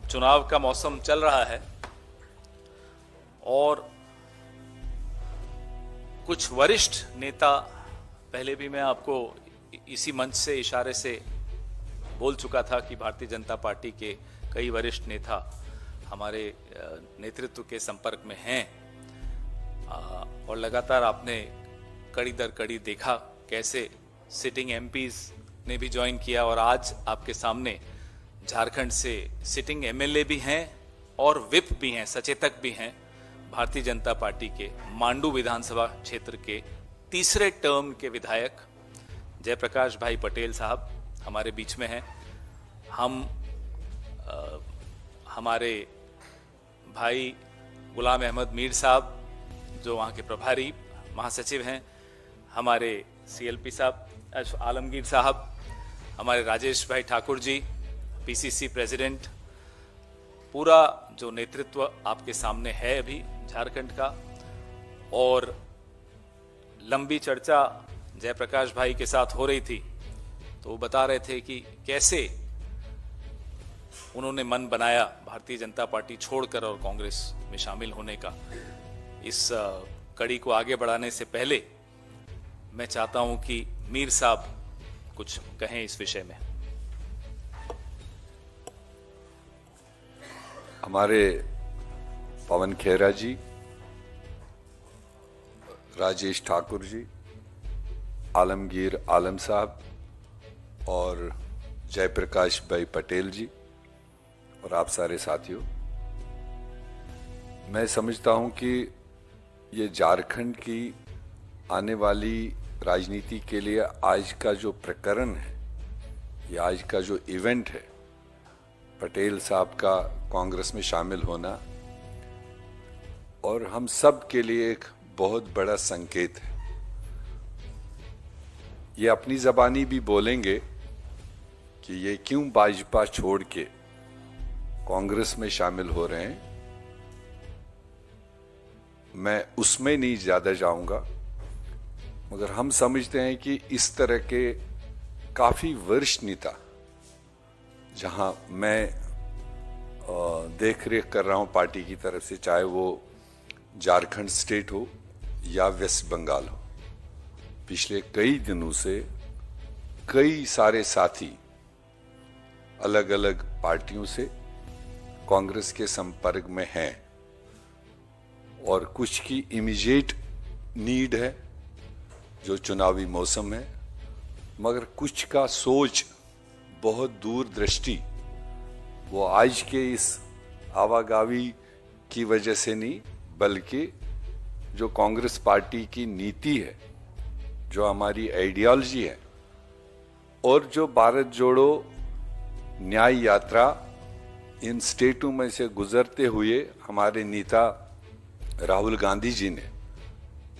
चुनाव का मौसम चल रहा है और कुछ वरिष्ठ नेता, पहले भी मैं आपको इसी मंच से इशारे से बोल चुका था कि भारतीय जनता पार्टी के कई वरिष्ठ नेता हमारे नेतृत्व के संपर्क में हैं और लगातार आपने कड़ी दर कड़ी देखा कैसे सिटिंग एमपीज ने भी ज्वाइन किया और आज आपके सामने झारखंड से सिटिंग एमएलए भी हैं और विप भी हैं, सचेतक भी हैं। भारतीय जनता पार्टी के मांडू विधानसभा क्षेत्र के तीसरे टर्म के विधायक जयप्रकाश भाई पटेल साहब हमारे बीच में हैं। हमारे भाई गुलाम अहमद मीर साहब जो वहाँ के प्रभारी महासचिव हैं, हमारे सीएलपी साहब आलमगीर साहब, हमारे राजेश भाई ठाकुर जी पीसीसी प्रेसिडेंट, पूरा जो नेतृत्व आपके सामने है अभी झारखंड का। और लंबी चर्चा जयप्रकाश भाई के साथ हो रही थी तो वो बता रहे थे कि कैसे उन्होंने मन बनाया भारतीय जनता पार्टी छोड़कर और कांग्रेस में शामिल होने का। इस कड़ी को आगे बढ़ाने से पहले मैं चाहता हूं कि मीर साहब कुछ कहें इस विषय में। हमारे पवन खेरा जी, राजेश ठाकुर जी, आलमगीर आलम साहब और जयप्रकाश भाई पटेल जी और आप सारे साथियों, मैं समझता हूं कि ये झारखंड की आने वाली राजनीति के लिए आज का जो प्रकरण है, ये आज का जो इवेंट है, पटेल साहब का कांग्रेस में शामिल होना और हम सब के लिए एक बहुत बड़ा संकेत है। ये अपनी जबानी भी बोलेंगे कि ये क्यों भाजपा छोड़ के कांग्रेस में शामिल हो रहे हैं। मैं उसमें नहीं ज्यादा जाऊंगा, मगर हम समझते हैं कि इस तरह के काफी वरिष्ठ नेता, जहां मैं देख रेख कर रहा हूं पार्टी की तरफ से, चाहे वो झारखंड स्टेट हो या वेस्ट बंगाल हो, पिछले कई दिनों से कई सारे साथी अलग अलग पार्टियों से कांग्रेस के संपर्क में हैं और कुछ की इमीडिएट नीड है जो चुनावी मौसम है, मगर कुछ का सोच बहुत दूरदृष्टि वो आज के इस आवागावी की वजह से नहीं, बल्कि जो कांग्रेस पार्टी की नीति है, जो हमारी आइडियोलॉजी है और जो भारत जोड़ो न्याय यात्रा इन स्टेटों में से गुजरते हुए हमारे नेता राहुल गांधी जी ने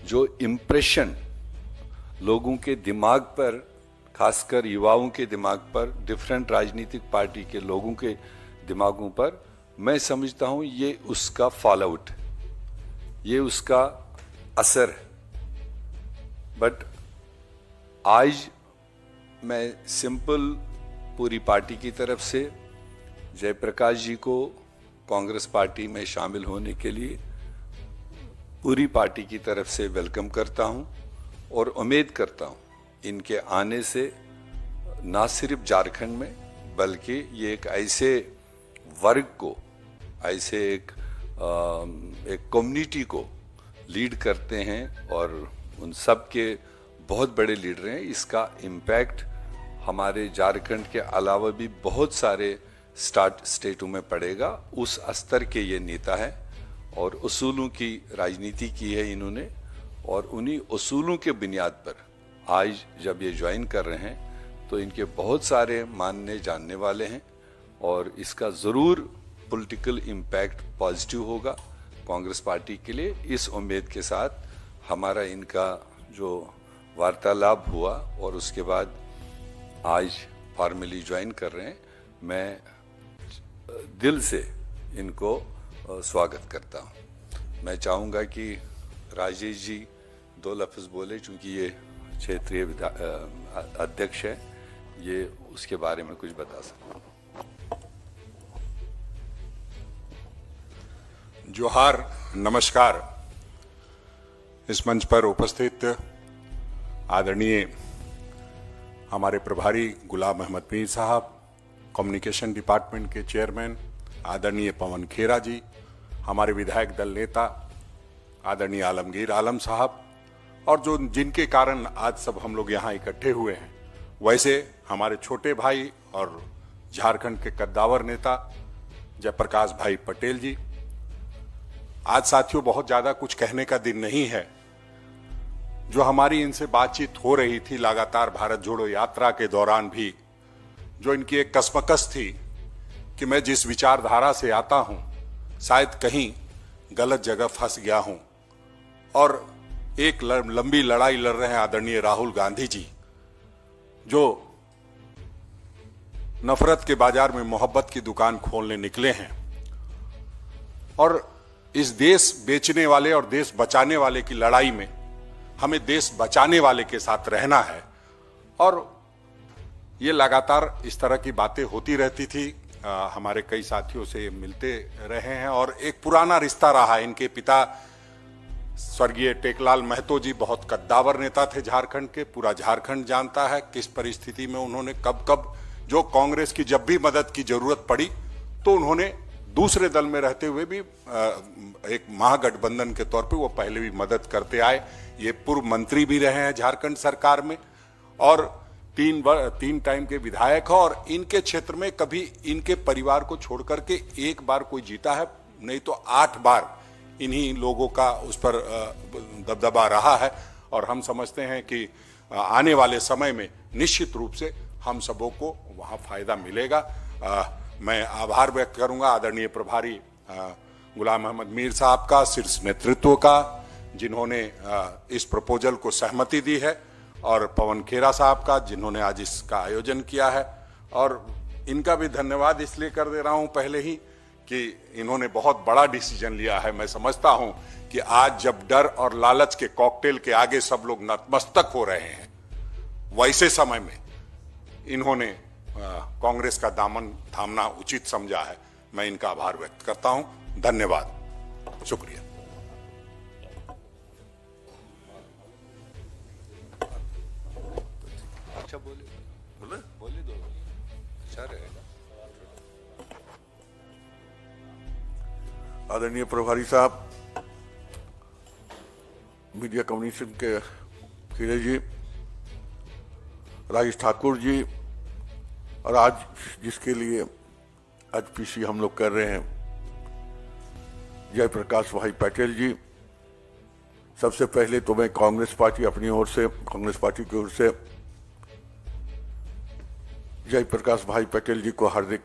जो इम्प्रेशन लोगों के दिमाग पर, खासकर युवाओं के दिमाग पर, डिफरेंट राजनीतिक पार्टी के लोगों के दिमागों पर, मैं समझता हूं ये उसका फॉलोआउट, ये उसका असर है। बट आज मैं सिंपल पूरी पार्टी की तरफ से जयप्रकाश जी को कांग्रेस पार्टी में शामिल होने के लिए पूरी पार्टी की तरफ से वेलकम करता हूं और उम्मीद करता हूं इनके आने से ना सिर्फ झारखंड में, बल्कि ये एक ऐसे वर्ग को, ऐसे एक कम्युनिटी को लीड करते हैं और उन सब के बहुत बड़े लीडर हैं। इसका इम्पैक्ट हमारे झारखंड के अलावा भी बहुत सारे स्टेटों में पड़ेगा। उस स्तर के ये नेता है और उसूलों की राजनीति की है इन्होंने, और उन्हीं उसूलों के बुनियाद पर आज जब ये ज्वाइन कर रहे हैं तो इनके बहुत सारे मानने जानने वाले हैं और इसका ज़रूर पॉलिटिकल इम्पैक्ट पॉजिटिव होगा कांग्रेस पार्टी के लिए। इस उम्मीद के साथ हमारा इनका जो वार्तालाप हुआ और उसके बाद आज फॉर्मली ज्वाइन कर रहे हैं, मैं दिल से इनको स्वागत करता हूं। मैं चाहूँगा कि राजेश जी 2 लफ्ज़ बोले, चूँकि ये क्षेत्रीय अध्यक्ष है, ये उसके बारे में कुछ बता सकते हैं। जोहार, नमस्कार। इस मंच पर उपस्थित आदरणीय हमारे प्रभारी गुलाम अहमद मीर साहब, कम्युनिकेशन डिपार्टमेंट के चेयरमैन आदरणीय पवन खेरा जी, हमारे विधायक दल नेता आदरणीय आलमगीर आलम साहब, और जो जिनके कारण आज सब हम लोग यहाँ इकट्ठे हुए हैं, वैसे हमारे छोटे भाई और झारखंड के कद्दावर नेता जयप्रकाश भाई पटेल जी। आज साथियों बहुत ज्यादा कुछ कहने का दिन नहीं है। जो हमारी इनसे बातचीत हो रही थी लगातार भारत जोड़ो यात्रा के दौरान भी, जो इनकी एक कसमकस थी कि मैं जिस विचारधारा से आता हूं शायद कहीं गलत जगह फंस गया हूं, और एक लंबी लड़ाई लड़ रहे हैं आदरणीय राहुल गांधी जी, जो नफरत के बाजार में मोहब्बत की दुकान खोलने निकले हैं। और इस देश बेचने वाले और देश बचाने वाले की लड़ाई में हमें देश बचाने वाले के साथ रहना है। और ये लगातार इस तरह की बातें होती रहती थी। हमारे कई साथियों से मिलते रहे हैं और एक पुराना रिश्ता रहा है। इनके पिता स्वर्गीय टेकलाल महतो जी बहुत कद्दावर नेता थे झारखंड के। पूरा झारखंड जानता है किस परिस्थिति में उन्होंने कब कब, जो कांग्रेस की जब भी मदद की जरूरत पड़ी तो उन्होंने दूसरे दल में रहते हुए भी एक महागठबंधन के तौर पे वो पहले भी मदद करते आए। ये पूर्व मंत्री भी रहे हैं झारखंड सरकार में और तीन टाइम के विधायक हैं। और इनके क्षेत्र में कभी इनके परिवार को छोड़ करके एक बार कोई जीता है, नहीं तो 8 बार इन्हीं लोगों का उस पर दबदबा रहा है। और हम समझते हैं कि आने वाले समय में निश्चित रूप से हम सबों को वहां फायदा मिलेगा। मैं आभार व्यक्त करूंगा आदरणीय प्रभारी गुलाम अहमद मीर साहब का, शीर्ष नेतृत्व का, जिन्होंने इस प्रपोजल को सहमति दी है, और पवन खेरा साहब का, जिन्होंने आज इसका आयोजन किया है। और इनका भी धन्यवाद इसलिए कर दे रहा हूं पहले ही कि इन्होंने बहुत बड़ा डिसीजन लिया है। मैं समझता हूं कि आज जब डर और लालच के कॉकटेल के आगे सब लोग नतमस्तक हो रहे हैं, वैसे समय में इन्होंने कांग्रेस का दामन थामना उचित समझा है। मैं इनका आभार व्यक्त करता हूं। धन्यवाद, शुक्रिया। अच्छा बोले दो, अच्छा रहेगा। आदरणीय प्रभारी साहब, मीडिया कम्युनिकेशन के खीरे जी, राजेश ठाकुर जी, और आज जिसके लिए आज पीसी हम लोग कर रहे हैं, जयप्रकाश भाई पटेल जी। सबसे पहले तो मैं कांग्रेस पार्टी अपनी ओर से, कांग्रेस पार्टी की ओर से जयप्रकाश भाई पटेल जी को हार्दिक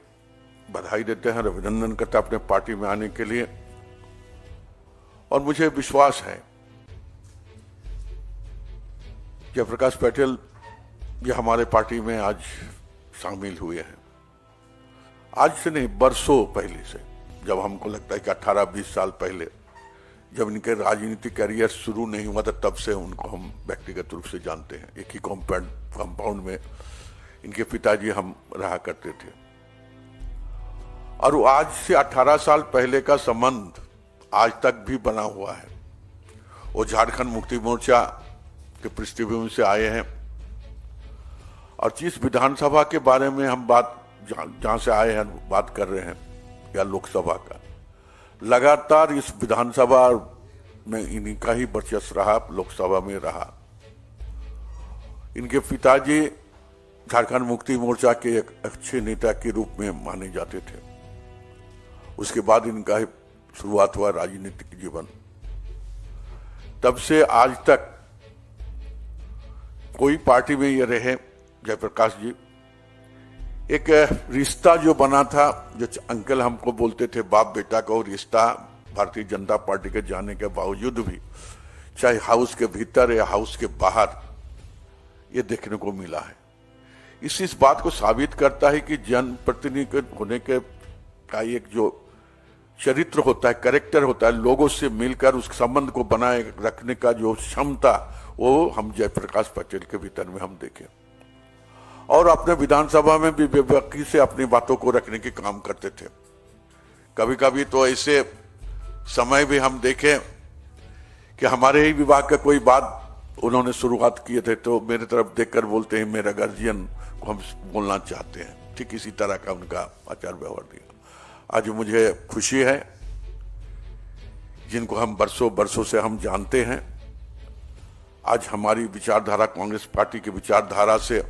बधाई देते हैं, अभिनंदन करते हैं अपने पार्टी में आने के लिए। और मुझे विश्वास है जयप्रकाश पटेल ये हमारे पार्टी में आज शामिल हुए हैं। आज से नहीं, बरसों पहले से, जब हमको लगता है कि 18-20 साल पहले जब इनके राजनीतिक करियर शुरू नहीं हुआ था, तब से उनको हम व्यक्तिगत रूप से जानते हैं। एक ही कंपाउंड में इनके पिताजी हम रहा करते थे। और वो आज से 18 साल पहले का संबंध आज तक भी बना हुआ है। वो झारखंड मुक्ति मोर्चा के पृष्ठभूमि से आए हैं, और जिस विधानसभा के बारे में हम बात जहां से आए हैं बात कर रहे हैं, या लोकसभा का, लगातार इस विधानसभा में इन्हीं का ही वर्चस्व रहा, लोकसभा में रहा। इनके पिताजी झारखंड मुक्ति मोर्चा के एक अच्छे नेता के रूप में माने जाते थे। उसके बाद इनका ही शुरुआत हुआ राजनीतिक जीवन। तब से आज तक कोई पार्टी में ये रहे जयप्रकाश जी, एक रिश्ता जो बना था, जो अंकल हमको बोलते थे बाप बेटा का, वो रिश्ता भारतीय जनता पार्टी के जाने के बावजूद भी, चाहे हाउस के भीतर या हाउस के बाहर, ये देखने को मिला है। इस बात को साबित करता है कि जनप्रतिनिधि होने के का एक जो चरित्र होता है, कैरेक्टर होता है, लोगों से मिलकर उस संबंध को बनाए रखने का जो क्षमता, वो हम जयप्रकाश पटेल के भीतर में हम देखें। और अपने विधानसभा में भी बेबाकी से अपनी बातों को रखने के काम करते थे। कभी कभी तो ऐसे समय भी हम देखें कि हमारे ही विभाग का कोई बात उन्होंने शुरुआत किए थे तो मेरे तरफ देखकर बोलते हैं मेरा गार्जियन को हम बोलना चाहते हैं। ठीक इसी तरह का उनका आचार व्यवहार दिया। आज मुझे खुशी है, जिनको हम बरसों से हम जानते हैं, आज हमारी विचारधारा, कांग्रेस पार्टी की विचारधारा से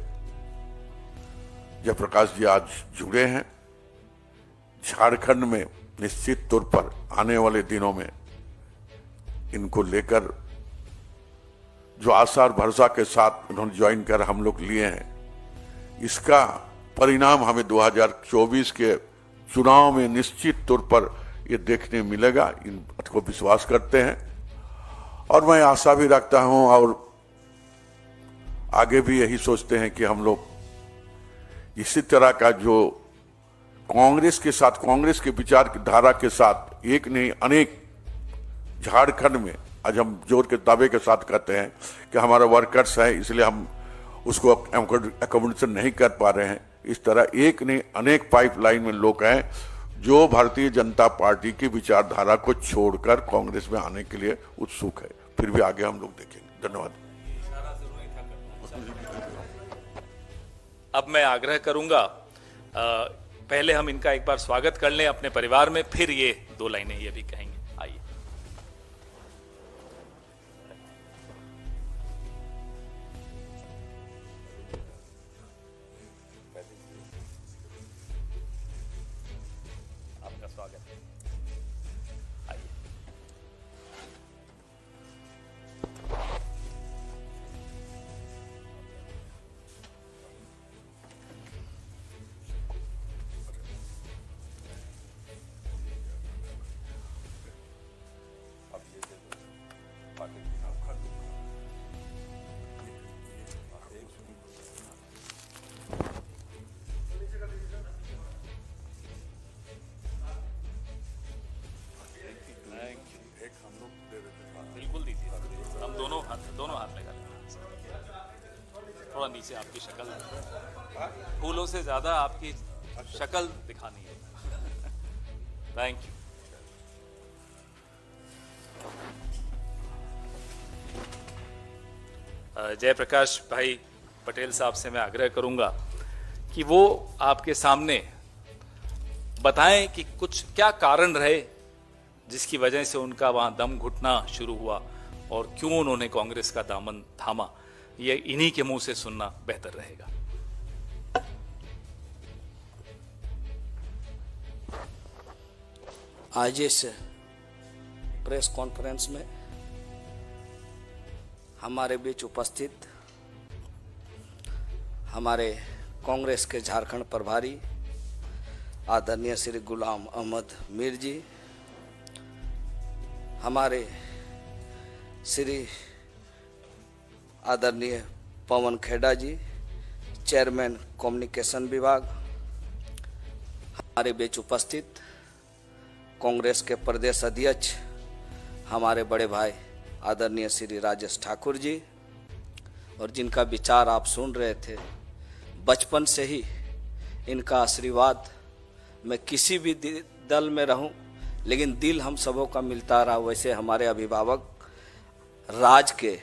जयप्रकाश जी आज जुड़े हैं। झारखंड में निश्चित तौर पर आने वाले दिनों में इनको लेकर जो आशा और भरोसा के साथ उन्होंने ज्वाइन कर हम लोग लिए हैं, इसका परिणाम हमें 2024 के चुनाव में निश्चित तौर पर ये देखने मिलेगा। इन बात को विश्वास करते हैं और मैं आशा भी रखता हूं और आगे भी यही सोचते हैं कि हम लोग इसी तरह का जो कांग्रेस के साथ, कांग्रेस के विचार धारा के साथ एक नहीं अनेक झारखंड में, आज हम जोर के दावे के साथ कहते हैं कि हमारा वर्कर्स है इसलिए हम उसको अकोमोडेशन नहीं कर पा रहे हैं, इस तरह एक नहीं अनेक पाइपलाइन में लोग हैं जो भारतीय जनता पार्टी की विचारधारा को छोड़कर कांग्रेस में आने के लिए उत्सुक है। फिर भी आगे हम लोग देखेंगे। धन्यवाद। अब मैं आग्रह करूंगा, पहले हम इनका एक बार स्वागत कर लें अपने परिवार में, फिर ये 2 लाइनें ये भी कहेंगे। आइए। आपका स्वागत है। आइए। बिल्कुल दीजिए, हम दोनों हाथ लगा लेंगे। थोड़ा नीचे, आपकी शक्ल, फूलों से ज्यादा आपकी शक्ल दिखानी है। Thank you. जयप्रकाश भाई पटेल साहब से मैं आग्रह करूंगा कि वो आपके सामने बताएं कि कुछ क्या कारण रहे जिसकी वजह से उनका वहां दम घुटना शुरू हुआ और क्यों उन्होंने कांग्रेस का दामन थामा। ये इन्हीं के मुंह से सुनना बेहतर रहेगा। आज इस प्रेस कॉन्फ्रेंस में हमारे बीच उपस्थित हमारे कांग्रेस के झारखंड प्रभारी आदरणीय श्री गुलाम अहमद मीर जी, हमारे श्री आदरणीय पवन खेड़ा जी, चेयरमैन कम्युनिकेशन विभाग, हमारे बीच उपस्थित कांग्रेस के प्रदेश अध्यक्ष हमारे बड़े भाई आदरणीय श्री राजेश ठाकुर जी, और जिनका विचार आप सुन रहे थे, बचपन से ही इनका आशीर्वाद, मैं किसी भी दल में रहूं लेकिन दिल हम सबों का मिलता रहा। वैसे हमारे अभिभावक राज के,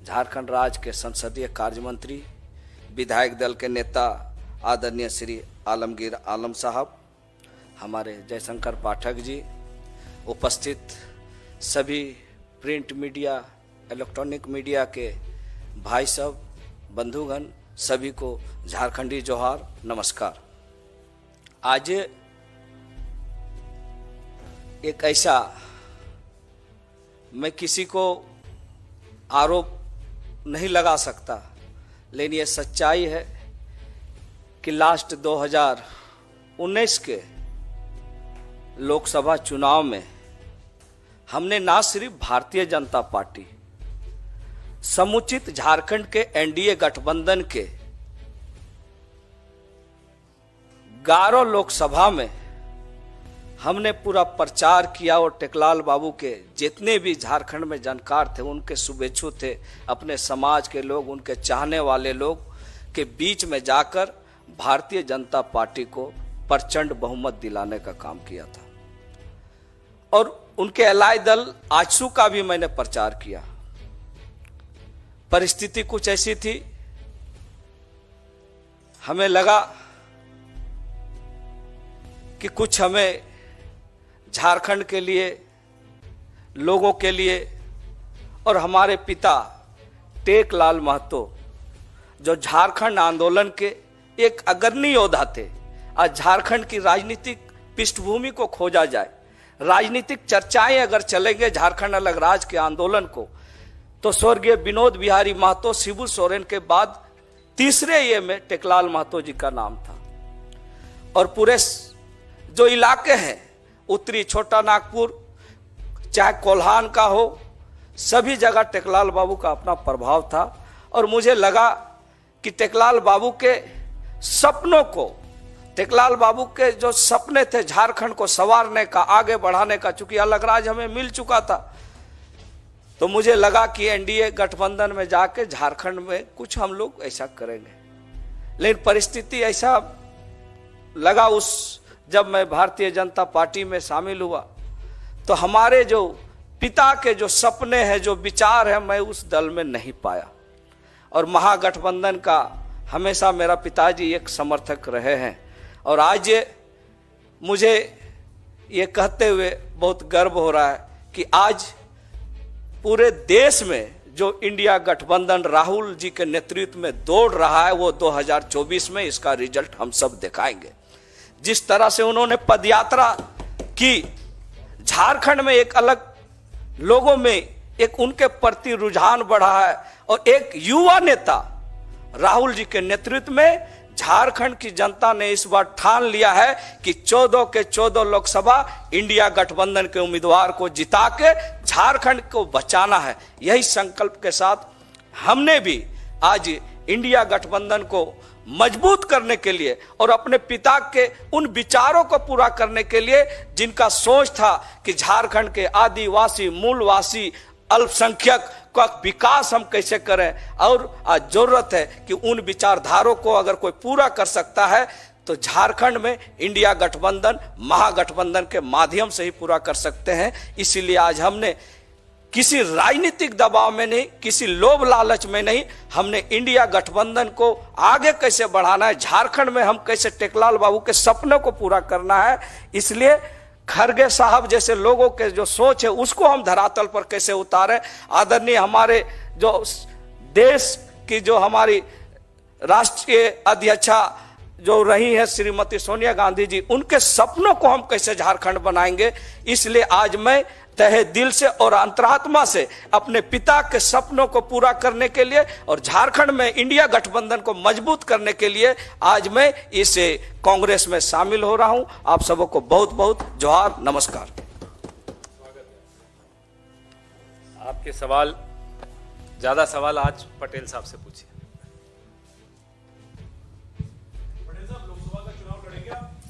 झारखंड राज्य के संसदीय कार्य मंत्री, विधायक दल के नेता आदरणीय श्री आलमगीर आलम साहब, हमारे जयशंकर पाठक जी, उपस्थित सभी प्रिंट मीडिया, इलेक्ट्रॉनिक मीडिया के भाई सब, बंधुगण, सभी को झारखंडी जोहार, नमस्कार। आज एक ऐसा, मैं किसी को आरोप नहीं लगा सकता, लेकिन ये सच्चाई है कि लास्ट 2019 के लोकसभा चुनाव में हमने ना सिर्फ भारतीय जनता पार्टी, समुचित झारखंड के एनडीए गठबंधन के 11 लोकसभा में हमने पूरा प्रचार किया और टेकलाल बाबू के जितने भी झारखंड में जानकार थे, उनके शुभेच्छु थे, अपने समाज के लोग, उनके चाहने वाले लोग के बीच में जाकर भारतीय जनता पार्टी को प्रचंड बहुमत दिलाने का काम किया था। और उनके एलाय दल आजसू का भी मैंने प्रचार किया। परिस्थिति कुछ ऐसी थी, हमें लगा कि कुछ हमें झारखंड के लिए, लोगों के लिए, और हमारे पिता टेकलाल महतो जो झारखंड आंदोलन के एक अग्रणी योद्धा थे, आज झारखंड की राजनीतिक पृष्ठभूमि को खोजा जाए, राजनीतिक चर्चाएं अगर चलेंगे झारखंड अलग राज के आंदोलन को, तो स्वर्गीय विनोद बिहारी महतो, शिबू सोरेन के बाद तीसरे ये में टेकलाल महतो जी का नाम था। और पूरे जो इलाके हैं, उत्तरी छोटा नागपुर, चाहे कोल्हान का हो, सभी जगह टेकलाल बाबू का अपना प्रभाव था। और मुझे लगा कि टेकलाल बाबू के सपनों को, टेकलाल बाबू के जो सपने थे झारखंड को संवारने का, आगे बढ़ाने का, चूंकि अलग राज हमें मिल चुका था, तो मुझे लगा कि एनडीए गठबंधन में जाके झारखंड में कुछ हम लोग ऐसा करेंगे। लेकिन परिस्थिति ऐसा लगा, उस जब मैं भारतीय जनता पार्टी में शामिल हुआ, तो हमारे जो पिता के जो सपने हैं, जो विचार है, मैं उस दल में नहीं पाया। और महागठबंधन का हमेशा मेरा पिताजी एक समर्थक रहे हैं। और आज मुझे ये कहते हुए बहुत गर्व हो रहा है कि आज पूरे देश में जो इंडिया गठबंधन राहुल जी के नेतृत्व में दौड़ रहा है, वो 2024 में इसका रिजल्ट हम सब दिखाएंगे। जिस तरह से उन्होंने पदयात्रा की, झारखंड में एक अलग लोगों में एक उनके प्रति रुझान बढ़ा है, और एक युवा नेता राहुल जी के नेतृत्व में झारखंड की जनता ने इस बार ठान लिया है कि 14 के 14 लोकसभा इंडिया गठबंधन के उम्मीदवार को जिता के झारखंड को बचाना है। यही संकल्प के साथ हमने भी आज इंडिया गठबंधन को मजबूत करने के लिए और अपने पिता के उन विचारों को पूरा करने के लिए, जिनका सोच था कि झारखंड के आदिवासी, मूलवासी, अल्पसंख्यक का विकास हम कैसे करें, और आज जरूरत है कि उन विचारधारों को अगर कोई पूरा कर सकता है तो झारखंड में इंडिया गठबंधन, महागठबंधन के माध्यम से ही पूरा कर सकते हैं। इसीलिए आज हमने किसी राजनीतिक दबाव में नहीं, किसी लोभ लालच में नहीं, हमने इंडिया गठबंधन को आगे कैसे बढ़ाना है, झारखंड में हम कैसे टेकलाल बाबू के सपनों को पूरा करना है, इसलिए खरगे साहब जैसे लोगों के जो सोच है उसको हम धरातल पर कैसे उतारें। आदरणीय हमारे जो देश की जो हमारी राष्ट्रीय अध्यक्षा जो रही है श्रीमती सोनिया गांधी जी, उनके सपनों को हम कैसे झारखंड बनाएंगे। इसलिए आज मैं तहे दिल से और अंतरात्मा से अपने पिता के सपनों को पूरा करने के लिए और झारखंड में इंडिया गठबंधन को मजबूत करने के लिए आज मैं इस कांग्रेस में शामिल हो रहा हूं। आप सबको बहुत बहुत जोहार, नमस्कार। आपके सवाल, ज्यादा सवाल आज पटेल साहब से पूछिए।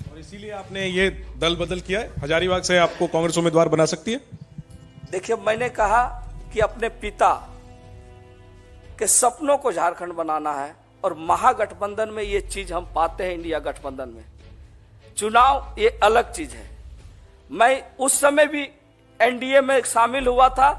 और इसीलिए आपने ये दल बदल किया है, हजारीबाग से आपको कांग्रेस उम्मीदवार बना सकती है। देखिए, मैंने कहा कि अपने पिता के सपनों को झारखंड बनाना है, और महागठबंधन में ये चीज हम पाते हैं। इंडिया गठबंधन में चुनाव ये अलग चीज है। मैं उस समय भी एनडीए में शामिल हुआ था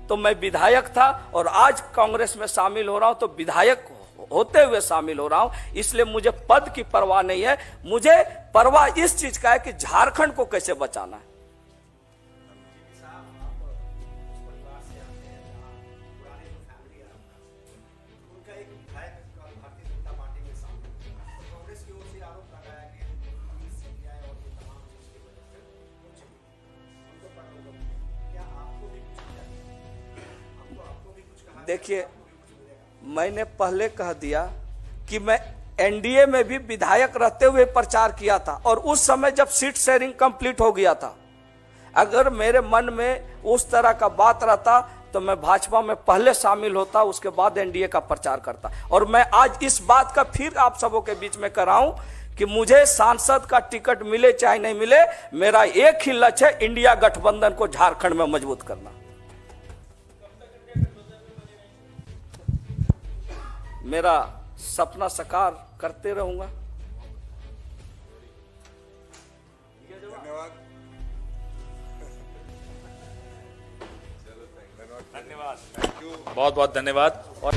तो मैं विधायक था, और आज कांग्रेस में शामिल हो रहा हूं तो विधायक होते हुए शामिल हो रहा हूं। इसलिए मुझे पद की परवाह नहीं है, मुझे परवाह इस चीज का है कि झारखंड को कैसे बचाना है। देखिए, मैंने पहले कह दिया कि मैं एनडीए में भी विधायक रहते हुए प्रचार किया था, और उस समय जब सीट शेयरिंग कंप्लीट हो गया था, अगर मेरे मन में उस तरह का बात रहता तो मैं भाजपा में पहले शामिल होता, उसके बाद एनडीए का प्रचार करता। और मैं आज इस बात का फिर आप सबों के बीच में कर रहा हूं कि मुझे सांसद का टिकट मिले चाहे नहीं मिले, मेरा एक ही लक्ष्य है, इंडिया गठबंधन को झारखंड में मजबूत करना। मेरा सपना साकार करते रहूंगा। धन्यवाद, बहुत बहुत धन्यवाद। और